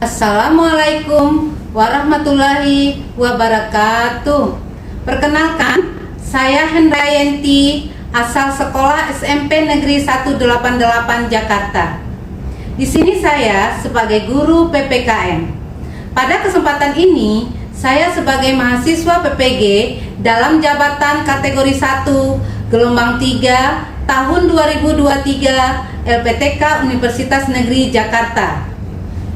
Assalamualaikum warahmatullahi wabarakatuh. Perkenalkan, saya Hendrayanti, asal sekolah SMP Negeri 188 Jakarta. Di sini saya sebagai guru PPKN. Pada kesempatan ini, saya sebagai mahasiswa PPG dalam jabatan kategori 1 gelombang 3 tahun 2023 LPTK Universitas Negeri Jakarta.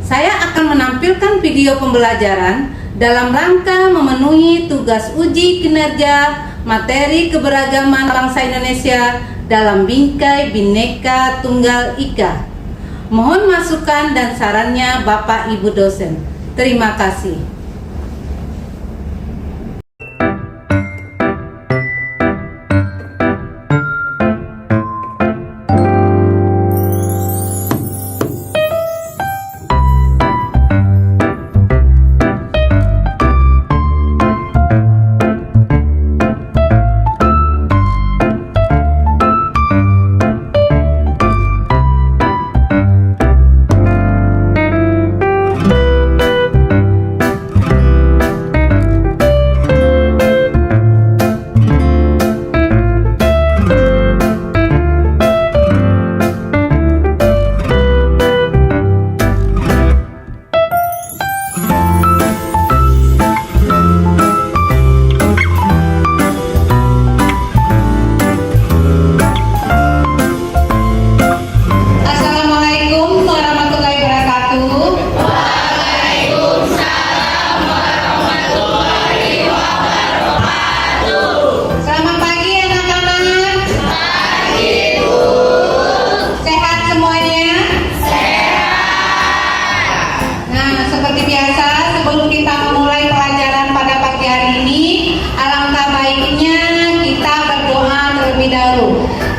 Saya akan menampilkan video pembelajaran dalam rangka memenuhi tugas uji kinerja materi keberagaman bangsa Indonesia dalam bingkai Bhinneka Tunggal Ika. Mohon masukan dan sarannya Bapak Ibu dosen. Terima kasih.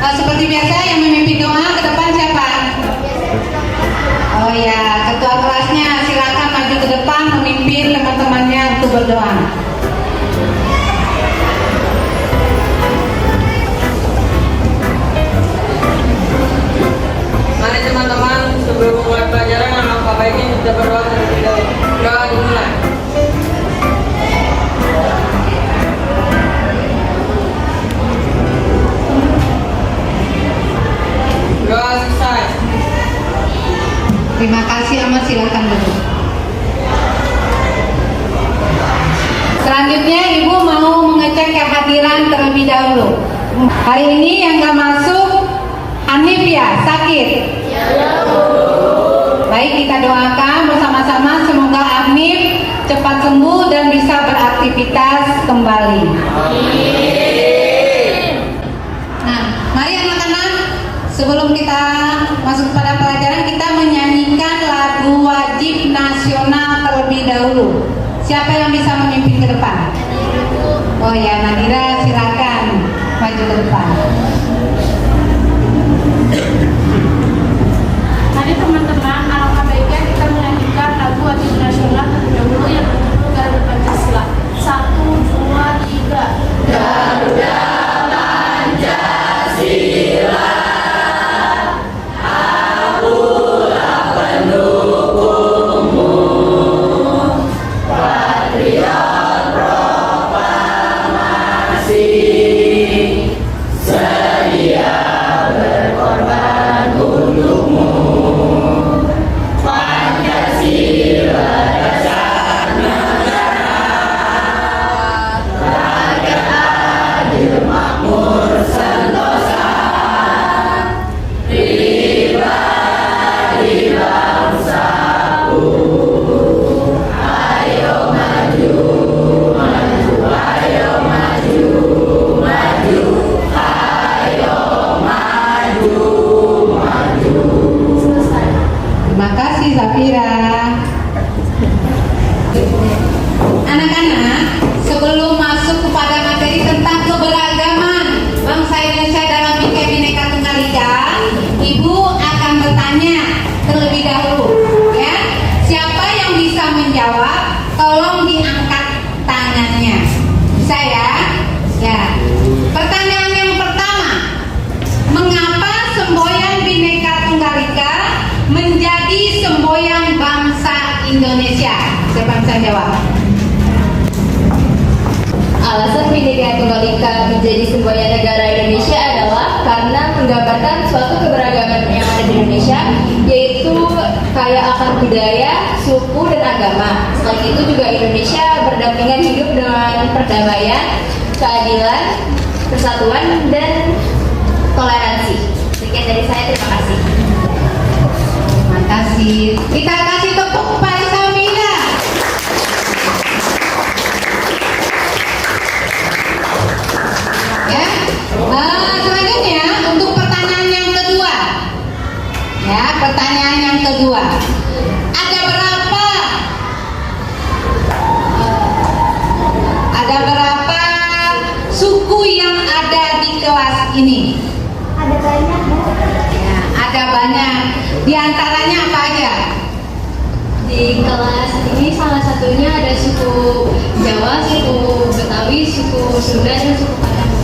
Seperti biasa yang memimpin doa ke depan siapa? Oh ya, ketua kelasnya silakan maju ke depan memimpin teman-temannya untuk berdoa. Mari teman-teman, sebelum memulai pelajaran alangkah baiknya kita berdoa terlebih dahulu. Doa dimulai. Doa selesai. Terima kasih amat, silakan duduk. Selanjutnya Ibu mau mengecek kehadiran terlebih dahulu. Hari ini yang nggak masuk Hanif ya, sakit. Baik, kita doakan bersama-sama semoga Hanif cepat sembuh dan bisa beraktivitas kembali. Nah, mari anak-anak, sebelum kita masuk pada pelajaran, kita menyanyikan lagu wajib nasional terlebih dahulu. Siapa yang bisa memimpin ke depan? Oh ya, Nadira, silakan maju ke depan. Mari teman-teman, alangkah baiknya kita menyanyikan lagu wajib nasional terlebih dahulu yang berjudul Garuda Pancasila. 1, 2, 3. Garuda Pancasila. Terima kasih Zafira. Anak-anak, sebelum masuk kepada materi tentang keberagaman bangsa Indonesia dalam bingkai Bhinneka Tunggal Ika, Ibu akan bertanya terlebih dahulu, ya. Siapa yang bisa menjawab? Tolong diangkat tangannya. Bisa ya? Ya. Pertanyaan yang pertama, mengapa semboyan Bhinneka Tunggal Ika menjadi semboyan bangsa Indonesia? Indonesia? Siapa bisa jawab? Alasan Bhinneka Tunggal Ika menjadi semboyan negara Indonesia adalah karena menggambarkan suatu keberagaman yang ada di Indonesia, yaitu kaya akan budaya, suku, dan agama. Selain itu juga Indonesia berdampingan hidup dengan perdamaian, keadilan, persatuan, dan toleransi. Sekian dari saya, terima kasih. Terima kasih. Kita kasih tepuk kepada Samira. Ya. Selanjutnya untuk pertanyaan yang kedua. Ya, pertanyaan yang kedua. Ada berapa suku yang ada di kelas ini? Ada banyak, Bu. Ya, ada banyak. Di antaranya apa aja? Di kelas ini salah satunya ada suku Jawa, suku Betawi, suku Sunda, dan suku Padang.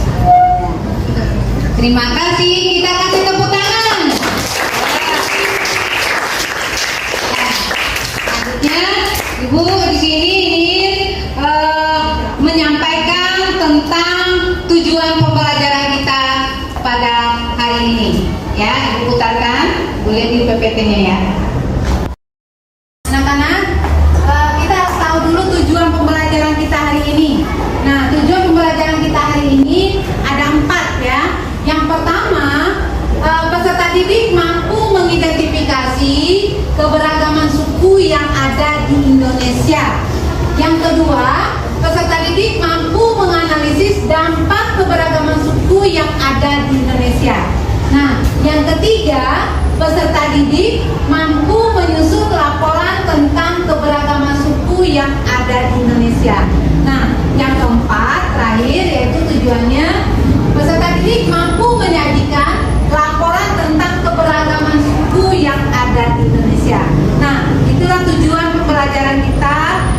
Terima kasih. Kita kasih tepuk tangan. Ya. Selanjutnya, Ibu di sini ingin menyampaikan tentang tujuan pembelajaran kita pada hari ini. Ya, Ibu putarkan. Boleh di PPT-nya ya. Anak-anak, kita harus tahu dulu tujuan pembelajaran kita hari ini. Nah, tujuan pembelajaran kita hari ini ada 4 ya. Yang pertama, peserta didik mampu mengidentifikasi keberagaman suku yang ada di Indonesia. Yang kedua, peserta didik mampu menganalisis dampak keberagaman suku yang ada di Indonesia. Nah, yang ketiga, peserta didik mampu menyusun laporan tentang keberagaman suku yang ada di Indonesia. Nah, yang keempat, terakhir, yaitu tujuannya peserta didik mampu menyajikan laporan tentang keberagaman suku yang ada di Indonesia. Nah, itulah tujuan pembelajaran kita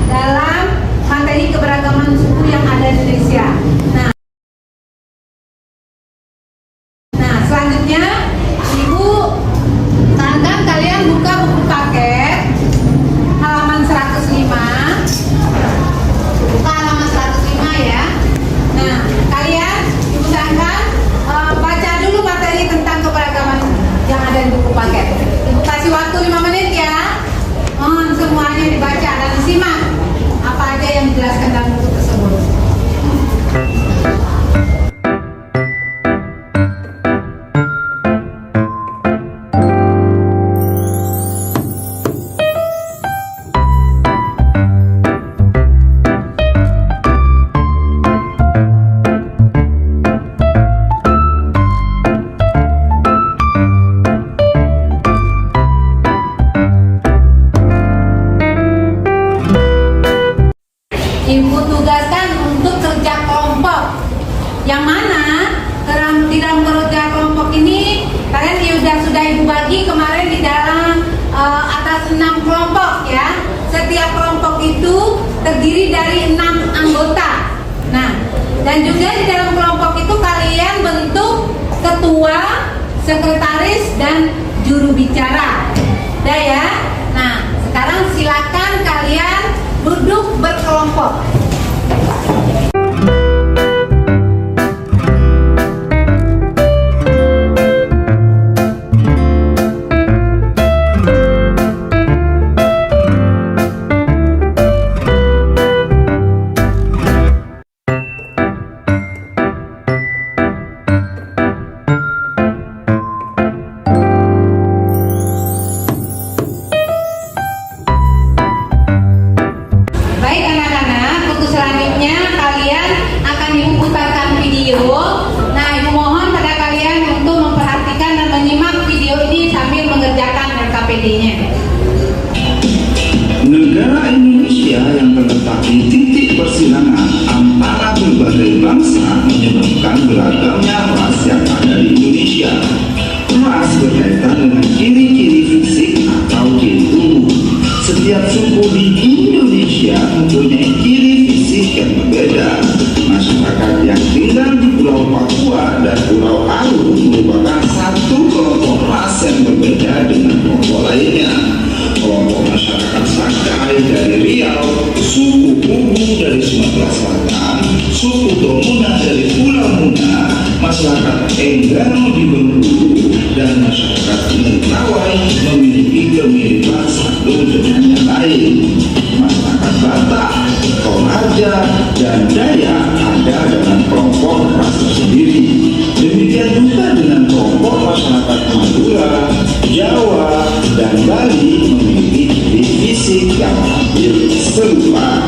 dalam materi keberagaman suku yang ada di Indonesia. Nah, selanjutnya Ibu sarankan kalian buka buku paket halaman 105. Buka halaman 105 ya. Nah, kalian Ibu sarankan baca dulu materi tentang keberagaman yang ada di buku paket. Ibu kasih waktu 5 menit ya. Mohon semuanya dibaca dan disimak apa aja yang dijelaskan dalam buku tersebut. Ibu tugaskan untuk kerja kelompok. Yang mana di dalam kerja kelompok ini kalian sudah Ibu bagi kemarin di dalam atas 6 kelompok ya. Setiap kelompok itu terdiri dari 6 anggota. Nah, dan juga di dalam kelompok itu kalian bentuk ketua, sekretaris, dan juru bicara. Udah ya? Nah, sekarang silakan kalian duduk berkelompok. Baik anak-anak, untuk selanjutnya kalian akan Ibu putarkan video. Nah, Ibu mohon pada kalian untuk memperhatikan dan menyimak video ini sambil mengerjakan RKPD-nya. Negara Indonesia yang terletak di titik persilangan antara berbagai bangsa menyebabkan beragamnya ras yang ada di Indonesia. Ras berkaitan dengan ciri-ciri fisik atau ciri tubuh. Setiap suku di Indonesia mempunyai ciri fisik yang berbeda. Masyarakat yang tinggal di Pulau Papua dan Pulau Aru merupakan satu kelompok ras yang berbeda dengan kelompok lainnya. kelompok masyarakat Sakai dari Riau, suku Pugu dari Sumatera Selatan, suku Tomuna dari Pulau Muna, masyarakat Enggano di Bengkulu, dan masyarakat Mentawai memiliki kemiripan satu dengan yang lain. Masyarakat Batak, Toraja, dan Dayak ada dengan kelompok ras sendiri. Demikian juga dengan kelompok masyarakat Madura, Jawa, dan Bali memiliki ciri fisik yang hampir serupa.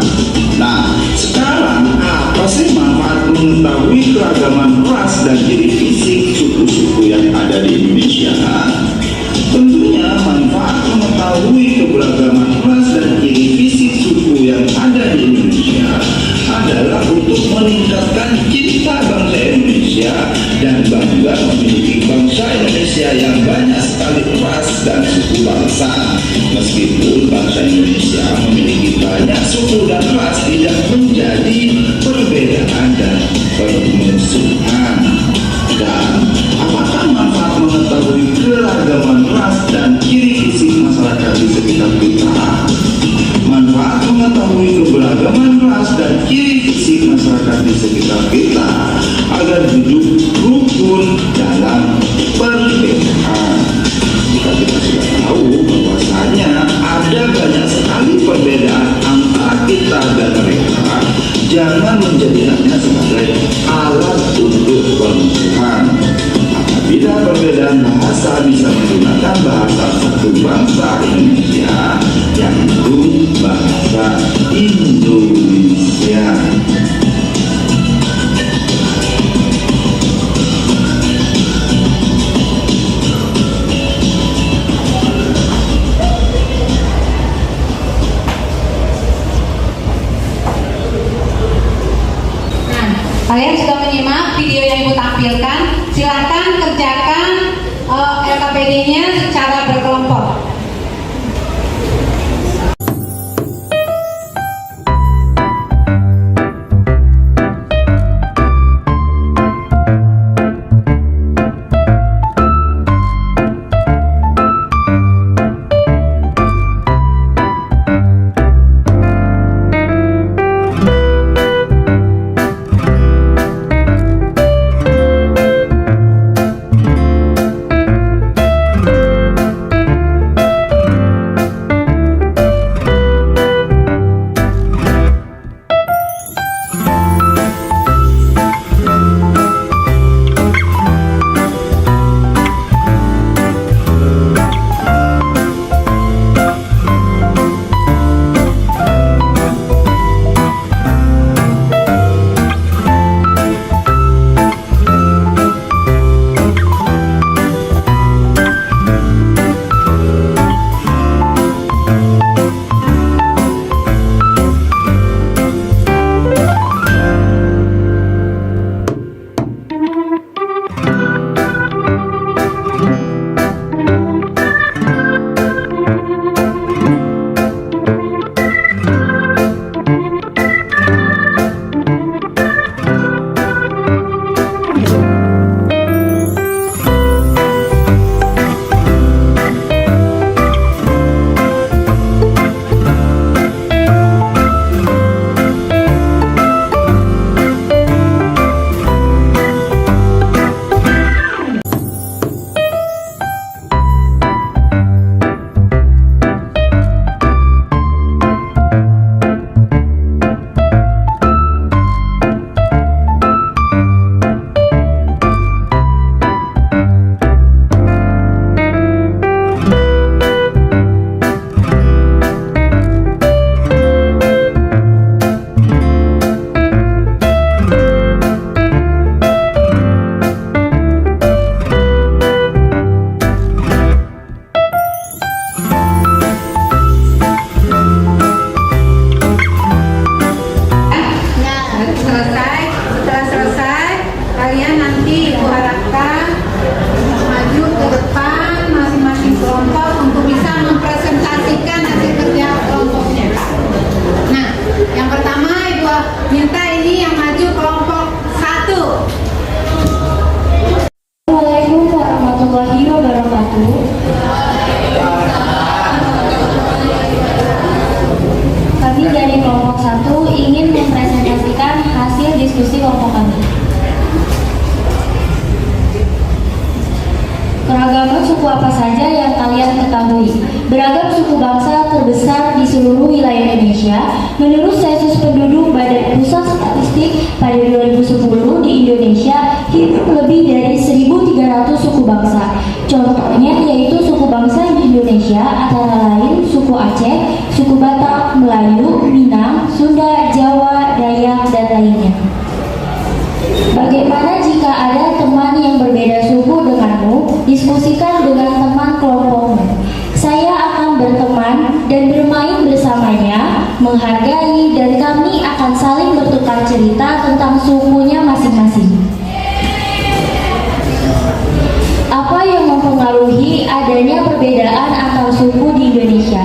Nah, sekarang apa sih manfaat mengetahui keragaman ras dan ciri fisik suku-suku yang ada di Indonesia? Tentunya manfaat mengetahui keberagaman ras dan ciri fisik suku yang ada di Indonesia adalah untuk meningkatkan cinta bangsa Indonesia dan bangga memiliki bangsa Indonesia yang banyak sekali ras dan suku bangsa. Meskipun bangsa Indonesia memiliki banyak suku dan ras, tidak menjadi perbedaan dan permusuhan. Dan apakah manfaat mengetahui keragaman ras dan ciri fisik masyarakat di sekitar kita? Manfaat mengetahui keberagaman ras dan ciri fisik masyarakat di sekitar kita agar hidup rukun dalam perbedaan. Jika kita sudah tahu bahwasanya ada banyak sekali perbedaan antara kita dan mereka, jangan menjadikannya sebagai alat untuk permusuhan. Apabila perbedaan bahasa bisa menggunakan bahasa satu bangsa Indonesia, yaitu bahasa Indonesia. Nah, kalian sudah menyimak video yang Ibu tampilkan. Silakan kerjakan LKPD-nya secara berkelompok. diskusi kelompok kami. Keragaman suku apa saja yang kalian ketahui? Beragam suku bangsa terbesar di seluruh wilayah Indonesia. Menurut sensus penduduk Badan Pusat Statistik pada 2010 di Indonesia hidup lebih dari 1.300 suku bangsa. Contohnya yaitu suku bangsa di Indonesia antara lain suku Aceh, suku Batak, Melayu, Minang, Sunda, Jawa, Dayak, dan lainnya. Bagaimana jika ada teman yang berbeda suku denganmu? Diskusikan dengan teman kelompokmu. Saya akan berteman dan bermain bersamanya, menghargai, dan kami akan saling bertukar cerita tentang sukunya masing-masing. Apa yang mempengaruhi adanya perbedaan antar suku di Indonesia?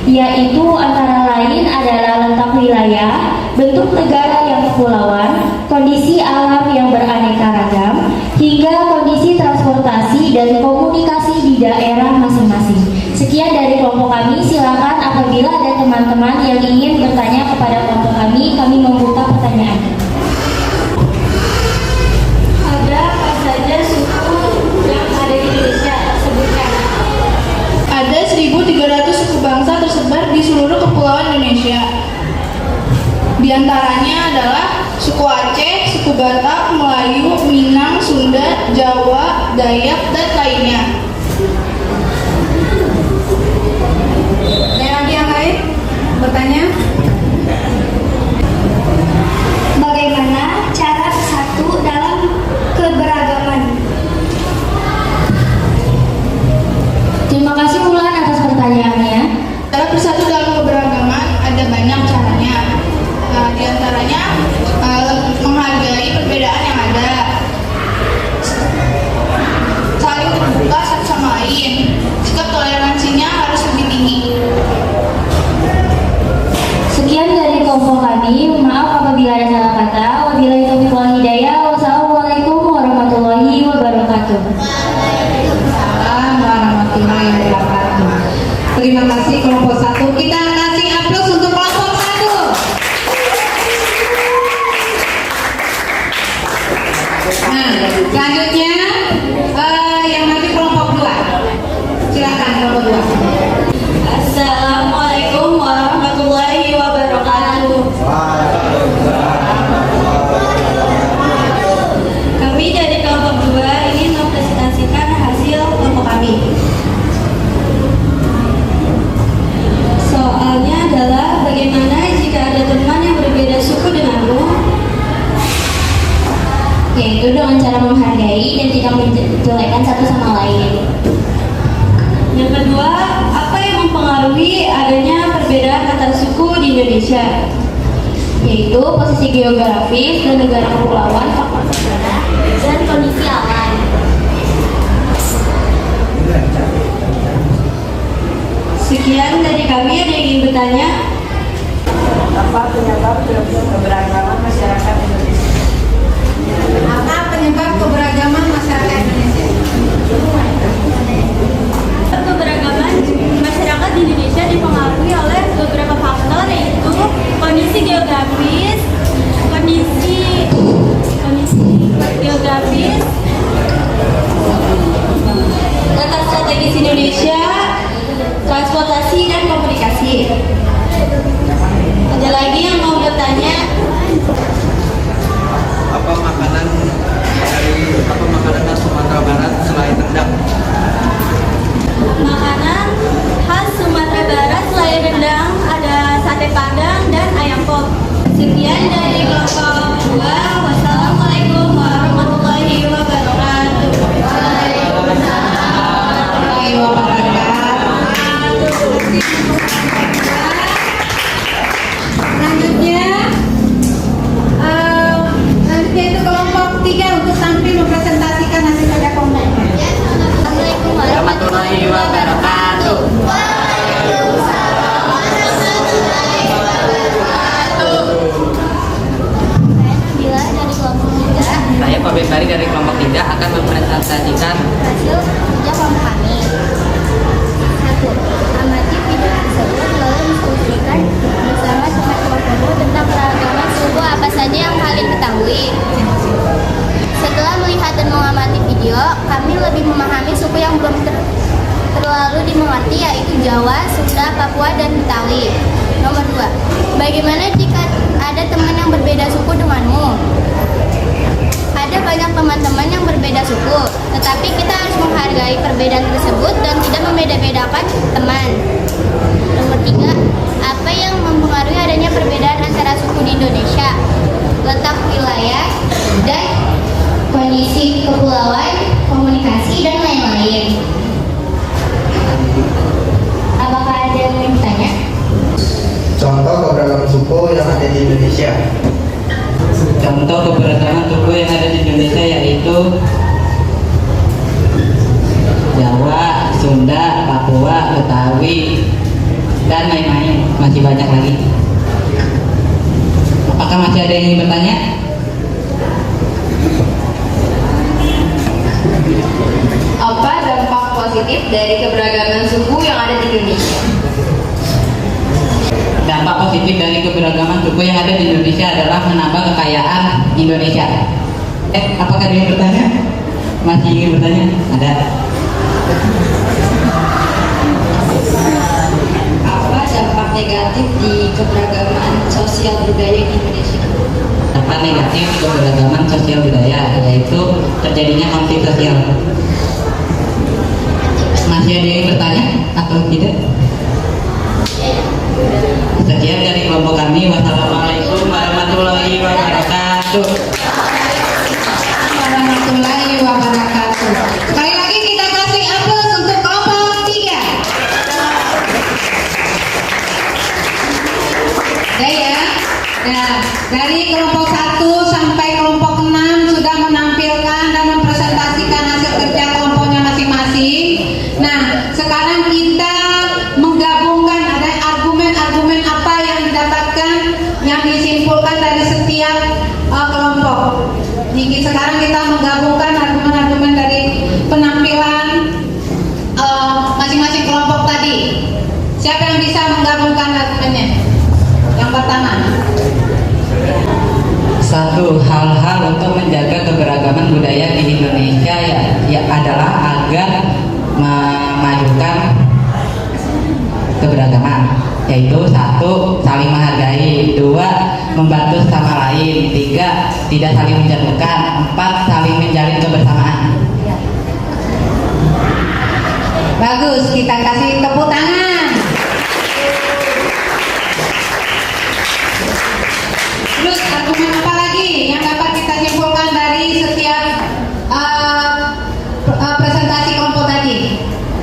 Yaitu antara lain adalah letak wilayah, bentuk negara yang kepulauan, kondisi alam yang beraneka ragam, hingga kondisi transportasi dan komunikasi di daerah masing-masing. Sekian dari kelompok kami, silakan apabila ada teman-teman yang ingin bertanya kepada kelompok kami membuka pertanyaan. Ada apa saja suku yang ada di Indonesia? Sebutkan. Ada 1.300 suku bangsa tersebar di seluruh kepulauan Indonesia. Di antaranya adalah suku Aceh, suku Batak, Melayu, Minang, Sunda, Jawa, Dayak, dan lainnya. Ada lagi yang lain bertanya? Bagaimana cara bersatu dalam keberagaman? Terima kasih Mulan atas pertanyaannya. Cara bersatu dalam keberagaman ada banyak caranya. Di antaranya menghargai perbedaan yang ada, saling terbuka satu sama lain, sikap toleransinya harus lebih tinggi. Sekian dari kelompok kami. Maaf apabila ada salah kata. Wabillahi taufiq wal hidayah. Wassalamualaikum warahmatullahi wabarakatuh. Waalaikumsalam warahmatullahi wabarakatuh. Terima kasih kelompok 1. Kita kasih aplaus untuk kelompok 1. Nah, selanjutnya yang nanti kelompok 2. Silakan kelompok 2. Assalamualaikum warahmatullahi wabarakatuh. Kami dari kelompok 2 ingin mempresentasikan hasil kelompok kami. Soalnya adalah bagaimana jika ada teman yang berbeda suku denganmu? Yaitu dengan cara menghargai dan tidak menjelekkan satu sama lain. Yang kedua, apa yang mempengaruhi adanya perbedaan antar suku di Indonesia? Yaitu posisi geografis dan negara kepulauan, faktor sejarah, dan kondisi alam. Sekian dari kami. Ada yang ingin bertanya? Apa penyebab keberagaman masyarakat Indonesia? Apa penyebab keberagaman masyarakat Indonesia? Keberagaman masyarakat di Indonesia dipengaruhi oleh beberapa faktor, yaitu kondisi geografis, letak strategis Indonesia, transportasi dan komunikasi. Ada lagi yang mau bertanya? Apa makanan khas Sumatera Barat selain rendang? Makanan khas Sumatera Barat selain rendang ada sate padang dan ayam pop. Sekian dari kelompok 2. Wassalamualaikum warahmatullahi wabarakatuh. Warahmatullahi wabarakatuh. Selanjutnya itu kelompok 3 untuk tampil mempresentasikan hasil kerja kelompoknya. Assalamualaikum warahmatullahi wabarakatuh. Saya Pak Bari dari kelompok 3 akan mempresentasikan Hasil kerja kelompok kami. 1. Amati video tersebut lalu diskusikan bersama teman kelompokmu tentang keragaman suku apa saja yang kalian ketahui. sekali. Nomor 2, bagaimana jika ada teman yang berbeda suku denganmu? Ada banyak teman-teman yang berbeda suku, tetapi kita harus menghargai perbedaan tersebut dan tidak membeda-bedakan teman. Nomor 3, apa yang mempengaruhi adanya perbedaan antara suku di Indonesia? Letak wilayah dan kondisi kepulauan, komunikasi, dan lain-lain. Apakah ada yang ingin bertanya? Contoh keberagaman suku yang ada di Indonesia. Contoh keberagaman suku yang ada di Indonesia yaitu Jawa, Sunda, Papua, Betawi, dan lain-lain. Masih banyak lagi. Apakah masih ada yang ingin bertanya? Apa dampak positif dari keberagaman suku yang ada di Indonesia? Dampak positif dari keberagaman suku yang ada di Indonesia adalah menambah kekayaan Indonesia. Apakah ada yang bertanya? Masih ingin bertanya? Ada. Apa dampak negatif di keberagaman sosial budaya di Indonesia? Dampak negatif keberagaman sosial budaya yaitu terjadinya konflik sosial. Masih ada yang bertanya atau tidak? Sekian dari kelompok kami. Wassalamualaikum warahmatullahi wabarakatuh. Warahmatullahi wabarakatuh. Sekali lagi kita kasih aplaus untuk kelompok 3. Ada ya. Nah, dari kelompok 1 sampai kelompok 6 sudah menampilkan dan mempresentasikan hasil kerja kelompoknya masing-masing. Nah, sekarang kita menggabungkan ada argumen-argumen apa yang didapatkan, yang disimpulkan dari setiap kelompok. Jadi sekarang kita menggabungkan argumen-argumen dari penampilan masing-masing kelompok tadi. Siapa yang bisa menggabungkan argumennya? Yang pertama. Satu, hal-hal untuk menjaga keberagaman budaya di Indonesia ya adalah agar memajukan keberagaman, yaitu 1, saling menghargai, 2, membantu sama lain, 3, tidak saling menjatuhkan, 4, saling menjalin kebersamaan. Bagus, kita kasih tepuk tangan. Terus argumen apa lagi yang dapat kita simpulkan dari setiap presentasi kelompok tadi?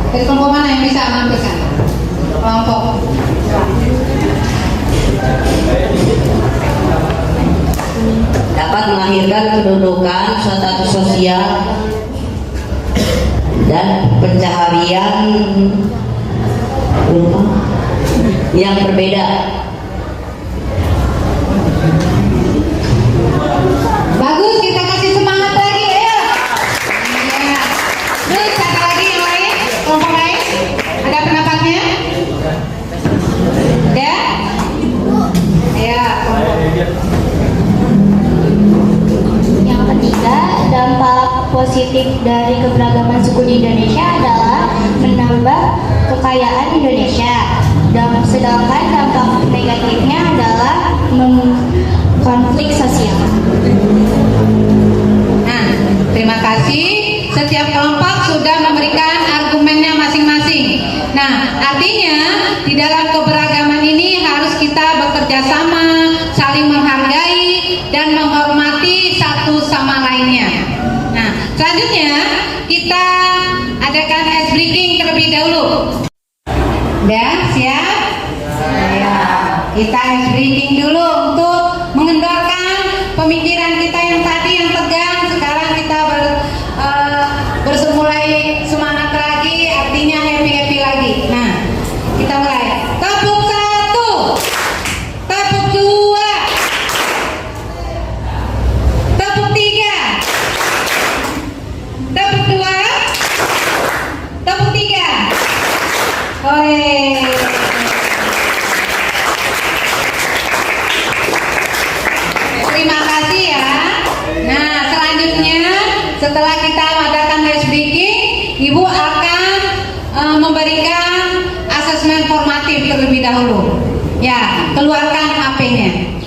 Dari kelompok mana yang bisa menampilkan? Kelompok. Dapat melahirkan kedudukan, status sosial, dan pencaharian yang berbeda. Bagus, kita kasih semangat lagi, ayo. Ya. Terus ada lagi yang lain? Kelompok lain? Ada pendapatnya? Ada? Ya. Yang ketiga, dampak positif dari keberagaman suku di Indonesia adalah menambah kekayaan Indonesia. Dan sedangkan dampak negatifnya adalah konflik sosial. Nah, terima kasih. Setiap kelompok sudah memberikan argumennya masing-masing. Nah, artinya di dalam keberagaman ini harus kita bekerja sama, saling menghargai dan menghormati satu sama lainnya. Nah, selanjutnya kita adakan ice breaking terlebih dahulu. Udah siap? Ya, kita ice breaking dulu untuk mengendorkan pemikiran kita yang tadi yang tegang. Sekarang kita bersemulai semangat lagi, artinya happy lagi. Nah, kita mulai. Tepuk 1, tepuk 2, tepuk 3, tepuk 2, tepuk 3. Hore. Terima kasih ya. Nah, selanjutnya setelah kita mengadakan ice breaking, Ibu akan memberikan asesmen formatif terlebih dahulu. Ya, keluarkan HP-nya.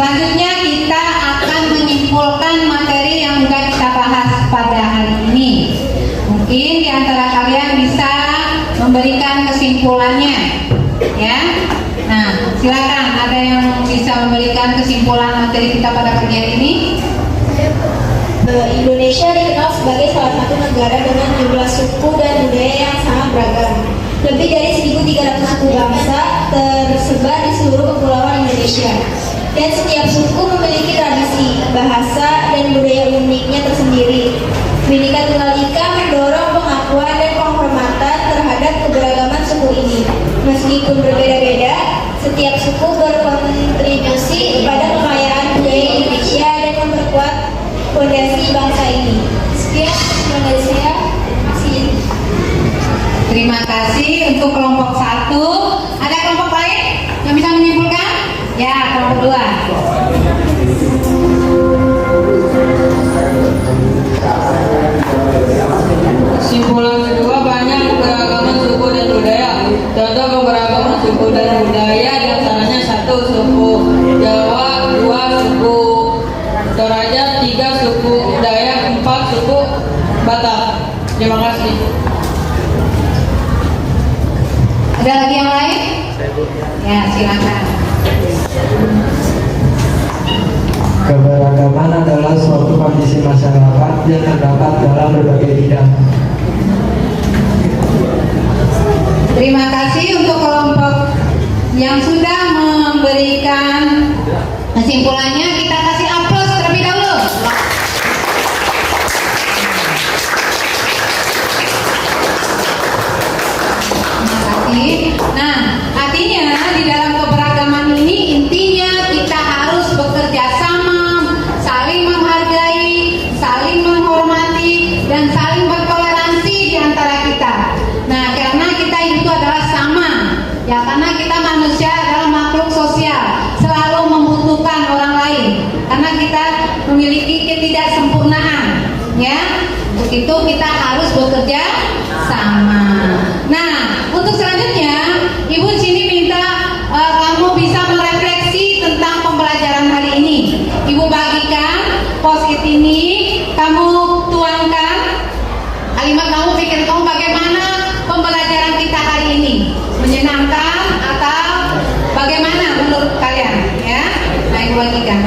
Selanjutnya kita akan menyimpulkan materi yang sudah kita bahas pada hari ini. Mungkin di antara kalian bisa memberikan kesimpulannya, ya. Nah, silakan, ada yang bisa memberikan kesimpulan materi kita pada pagi hari ini? Indonesia dikenal sebagai salah satu negara dengan jumlah suku dan budaya yang sangat beragam. Lebih dari 1.300 suku bangsa tersebar di seluruh kepulauan Indonesia. Dan setiap suku memiliki tradisi, bahasa, dan budaya uniknya tersendiri. Bhinneka Tunggal Ika mendorong pengakuan dan penghormatan terhadap keberagaman suku ini. Meskipun berbeda-beda, setiap suku berkontribusi pada kekayaan budaya Indonesia dan memperkuat fondasi bangsa ini. Sekian dari saya. Terima kasih untuk kelompok 1. Ada kelompok lain yang bisa menyimpulkan? Ya, kelompok 2. Kesimpulan kedua, banyak keberagaman suku dan budaya. Contoh keberagaman suku dan budaya diantaranya 1. Suku Jawa, 2. Suku Toraja, 3. Suku Dayak, 4. Suku Batak. Terima kasih. Ada lagi yang lain? Ya, silakan. Keberagaman adalah suatu kondisi masyarakat yang terdapat dalam berbagai bidang. Terima kasih untuk kelompok yang sudah memberikan kesimpulannya. Kita kasih aplaus terlebih dahulu. Terima kasih. Nah, artinya di dalam keberagaman ini intinya kita harus bekerja sama, saling menghargai, saling menghormati, dan saling bertoleransi di antara kita. Nah, karena kita itu adalah sama, ya, karena kita manusia adalah makhluk sosial, selalu membutuhkan orang lain. Karena ketidaksempurnaan, ya. Untuk itu kita harus bekerja sama. Nah, untuk selanjutnya, Ibu di sini minta kamu bisa merefleksi tentang pembelajaran hari ini. Ibu bagikan post-it ini, kamu tuangkan kalimat kamu, pikir kamu bagaimana pembelajaran kita hari ini, menyenangkan atau bagaimana menurut kalian, ya? Nah, Ibu bagikan.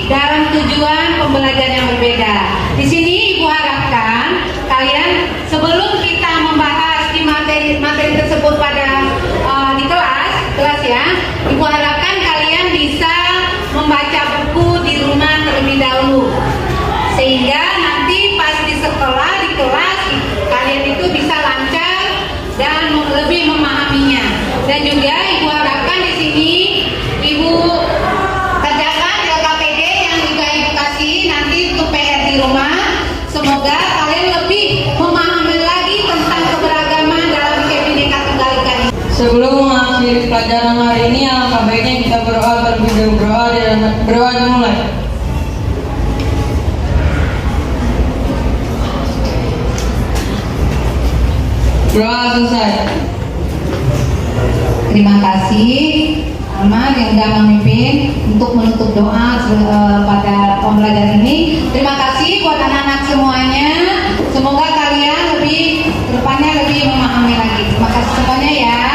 dalam tujuan pembelajaran yang berbeda. Di sini Ibu harapkan kalian sebelum kita membahas di materi tersebut pada di kelas ya, Ibu harapkan kalian bisa membaca buku di rumah terlebih dahulu, sehingga nanti pas di sekolah di kelas kalian itu bisa lancar dan lebih memahaminya. Dan juga Ibu harapkan di sini Ibu kerjakan di KPD yang juga Ibu kasih nanti untuk PR di rumah. Semoga kalian lebih memahami lagi tentang keberagaman dalam Bhinneka Tunggal Ika ini. Sebelum mengakhiri pelajaran hari ini, alangkah baiknya kita berdoa terlebih dahulu. Berdoa dimulai. Doa selesai. Terima kasih Ahmad yang sudah memimpin untuk menutup doa pada pembelajaran ini. Terima kasih buat anak-anak semuanya. Semoga kalian lebih kedepannya lebih memahami lagi. Terima kasih semuanya ya.